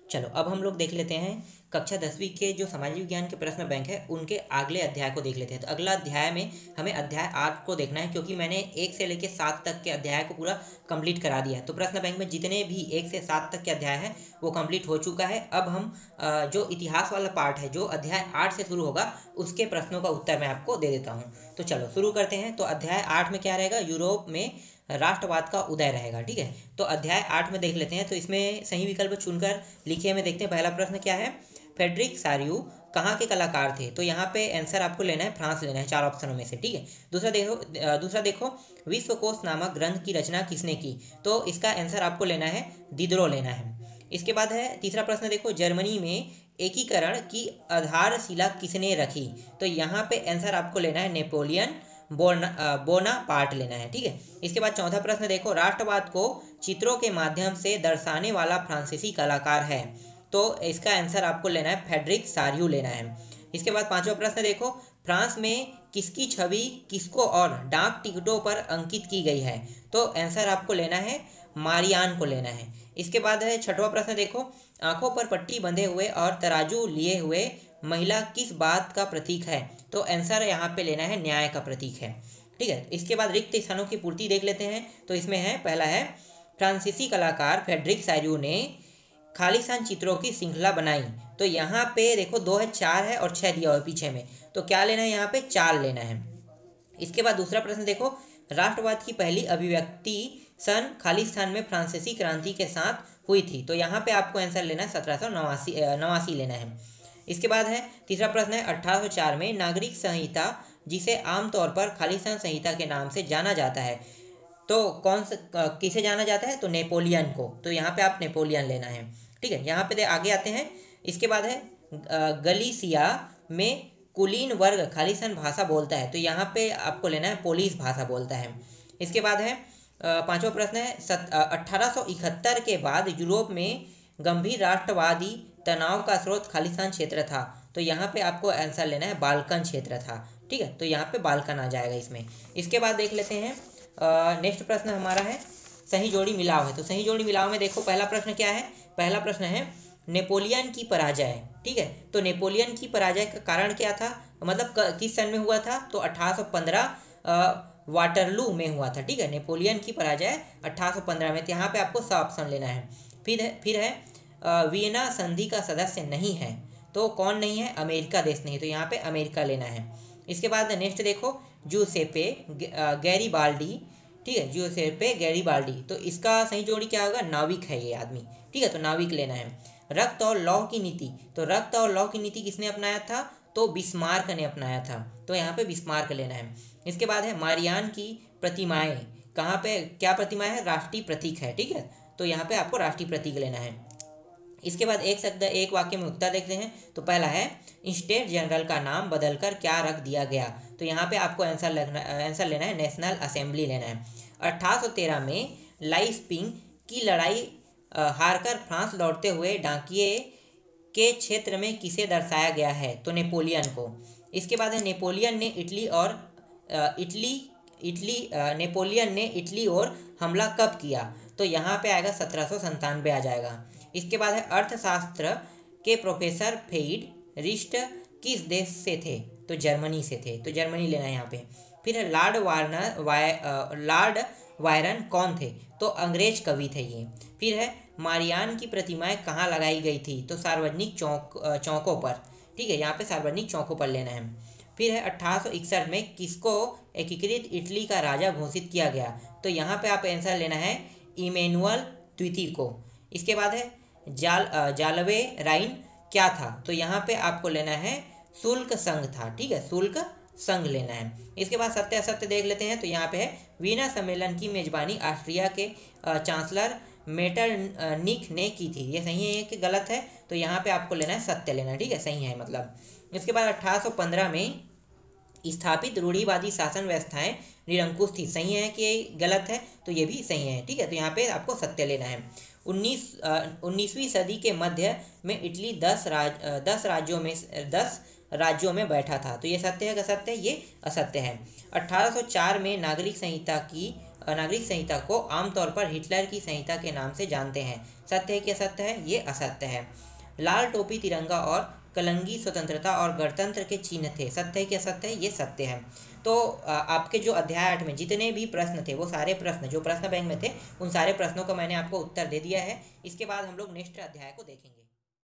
चलो अब हम लोग देख लेते हैं कक्षा 10वीं के जो सामाजिक विज्ञान के प्रश्न बैंक है उनके अगले अध्याय को देख लेते हैं। तो अगला अध्याय में हमें अध्याय 8 को देखना है, क्योंकि मैंने 1 से लेकर 7 तक के अध्याय को पूरा कंप्लीट करा दिया है। तो प्रश्न बैंक में जितने भी 1 से 7 तक के अध्याय हैं वो कंप्लीट हो चुका है। अब हम जो इतिहास वाला पार्ट है जो अध्याय 8 से शुरू होगा उसके प्रश्नों का उत्तर मैं आपको दे देता हूँ। तो चलो शुरू करते हैं। तो अध्याय 8 में क्या रहेगा, यूरोप में राष्ट्रवाद का उदय रहेगा। ठीक है, तो अध्याय 8 में देख लेते हैं। तो इसमें सही विकल्प चुनकर लिखिए में देखते हैं। पहला प्रश्न क्या है, फ्रेडरिक सारियू कहाँ के कलाकार थे? तो यहाँ पे आंसर आपको लेना है फ्रांस लेना है, 4 ऑप्शनों में से। ठीक है, दूसरा देखो विश्वकोश नामक ग्रंथ की रचना किसने की? तो इसका आंसर आपको लेना है दिदरो लेना है। इसके बाद है तीसरा प्रश्न देखो, जर्मनी में एकीकरण की आधारशिला किसने रखी? तो यहाँ पे आंसर आपको लेना है नेपोलियन बोनापार्ट लेना है। ठीक है, इसके बाद चौथा प्रश्न देखो, राष्ट्रवाद को चित्रों के माध्यम से दर्शाने वाला फ्रांसीसी कलाकार है? तो इसका आंसर आपको लेना है फ्रेडरिक सारियू लेना है। इसके बाद पांचवा प्रश्न देखो, फ्रांस में किसकी छवि किसको और डाक टिकटों पर अंकित की गई है? तो आंसर आपको लेना है मारियान को लेना है। इसके बाद है छठवां प्रश्न देखो, आंखों पर पट्टी बंधे हुए और तराजू लिए हुए महिला किस बात का प्रतीक है? तो आंसर यहाँ पे लेना है न्याय का प्रतीक है। ठीक है, इसके बाद रिक्त स्थानों की पूर्ति देख लेते हैं। तो इसमें है पहला है, फ्रांसीसी कलाकार फ्रेडरिक सारियू ने खालिस्तान चित्रों की श्रृंखला बनाई। तो यहाँ पे देखो 2 है, 4 है और 6 दिया हुआ है पीछे में। तो क्या लेना है, यहाँ पे 4 लेना है। इसके बाद दूसरा प्रश्न देखो, राष्ट्रवाद की पहली अभिव्यक्ति सन खालिस्तान में फ्रांसीसी क्रांति के साथ हुई थी। तो यहाँ पे आपको आंसर लेना है 1789 लेना है। इसके बाद है तीसरा प्रश्न है, 1804 में नागरिक संहिता जिसे आमतौर पर खालिस्तान संहिता के नाम से जाना जाता है, तो कौन सा किसे जाना जाता है? तो नेपोलियन को। तो यहाँ पे आप नेपोलियन लेना है। ठीक है, यहाँ पे आगे आते हैं। इसके बाद है गलीसिया में कुलीन वर्ग खालिस्तान भाषा बोलता है। तो यहाँ पे आपको लेना है पोलिश भाषा बोलता है। इसके बाद है पांचवा प्रश्न है, 1871 के बाद यूरोप में गंभीर राष्ट्रवादी तनाव का स्रोत खालिस्तान क्षेत्र था। तो यहाँ पे आपको आंसर लेना है बाल्कन क्षेत्र था। ठीक है, तो यहाँ पे बाल्कन आ जाएगा इसमें। इसके बाद देख लेते हैं नेक्स्ट प्रश्न हमारा है सही जोड़ी मिलाव है। तो सही जोड़ी मिलाव में देखो पहला प्रश्न क्या है, पहला प्रश्न है नेपोलियन की पराजय। ठीक है, तो नेपोलियन की पराजय का कारण क्या था, मतलब किस सन में हुआ था? तो 1815 वाटरलू में हुआ था। ठीक है, नेपोलियन की पराजय 1815 में। तो यहाँ पे आपको सा ऑप्शन लेना है। फिर है वियना संधि का सदस्य नहीं है। तो कौन नहीं है? अमेरिका देश नहीं। तो यहाँ पे अमेरिका लेना है। इसके बाद नेक्स्ट देखो, जूसेपे गैरिबाल्डी। ठीक है, जूसेपे गैरिबाल्डी। तो इसका सही जोड़ी क्या होगा? नाविक है ये आदमी। ठीक है, तो नाविक लेना है। रक्त और लौह की नीति। तो रक्त और लौह की नीति किसने अपनाया था? तो बिस्मार्क ने अपनाया था। तो यहाँ पे बिस्मार्क लेना है। इसके बाद है मारियान की प्रतिमाएं कहाँ पे, क्या प्रतिमाएं है? राष्ट्रीय प्रतीक है। ठीक है, तो यहाँ पे आपको राष्ट्रीय प्रतीक लेना है। इसके बाद एक वाक्य में उत्तर देखते हैं। तो पहला है, स्टेट जनरल का नाम बदलकर क्या रख दिया गया? तो यहाँ पे आपको आंसर लेना है नेशनल असेंबली लेना है। 1813 में लाइप्जिग की लड़ाई हारकर फ्रांस लौटते हुए डाकिये के क्षेत्र में किसे दर्शाया गया है? तो नेपोलियन को। इसके बाद है नेपोलियन ने इटली और हमला कब किया? तो यहाँ पे आएगा 1797 आ जाएगा। इसके बाद है अर्थशास्त्र के प्रोफेसर फेइड रिस्ट किस देश से थे? तो जर्मनी से थे। तो जर्मनी लेना है यहाँ पे। फिर है लॉर्ड वायरन कौन थे? तो अंग्रेज कवि थे ये। फिर है मारियान की प्रतिमाएं कहाँ लगाई गई थी? तो सार्वजनिक चौकों पर। ठीक है, यहाँ पे सार्वजनिक चौकों पर लेना है। फिर है 1861 में किसको एकीकृत इटली का राजा घोषित किया गया? तो यहाँ पे आप आंसर लेना है इमैनुअल द्वितीय को। इसके बाद है जालवे राइन क्या था? तो यहाँ पे आपको लेना है शुल्क संघ था। ठीक है, शुल्क संघ लेना है। इसके बाद सत्य असत्य देख लेते हैं। तो यहाँ पे है वीना सम्मेलन की मेजबानी ऑस्ट्रिया के चांसलर मेटरनिख ने की थी। ये सही है कि गलत है? तो यहाँ पे आपको लेना है सत्य लेना है। ठीक है, सही है मतलब। इसके बाद 1815 में स्थापित रूढ़िवादी शासन व्यवस्थाएं निरंकुश थी। सही है कि गलत है? तो ये भी सही है। ठीक है, तो यहाँ पे आपको सत्य लेना है। 19वीं सदी के मध्य में इटली 10 राज्यों में बैठा था। तो ये सत्य है कि असत्य है? ये असत्य है। 1804 में नागरिक संहिता की अनागरिक संहिता को आमतौर पर हिटलर की संहिता के नाम से जानते हैं। सत्य है कि असत्य है? ये असत्य है। लाल टोपी, तिरंगा और कलंगी स्वतंत्रता और गणतंत्र के चिन्ह थे। सत्य है कि असत्य है? ये सत्य है। तो आपके जो अध्याय 8 में जितने भी प्रश्न थे, वो सारे प्रश्न जो प्रश्न बैंक में थे, उन सारे प्रश्नों का मैंने आपको उत्तर दे दिया है। इसके बाद हम लोग नेक्स्ट अध्याय को देखेंगे।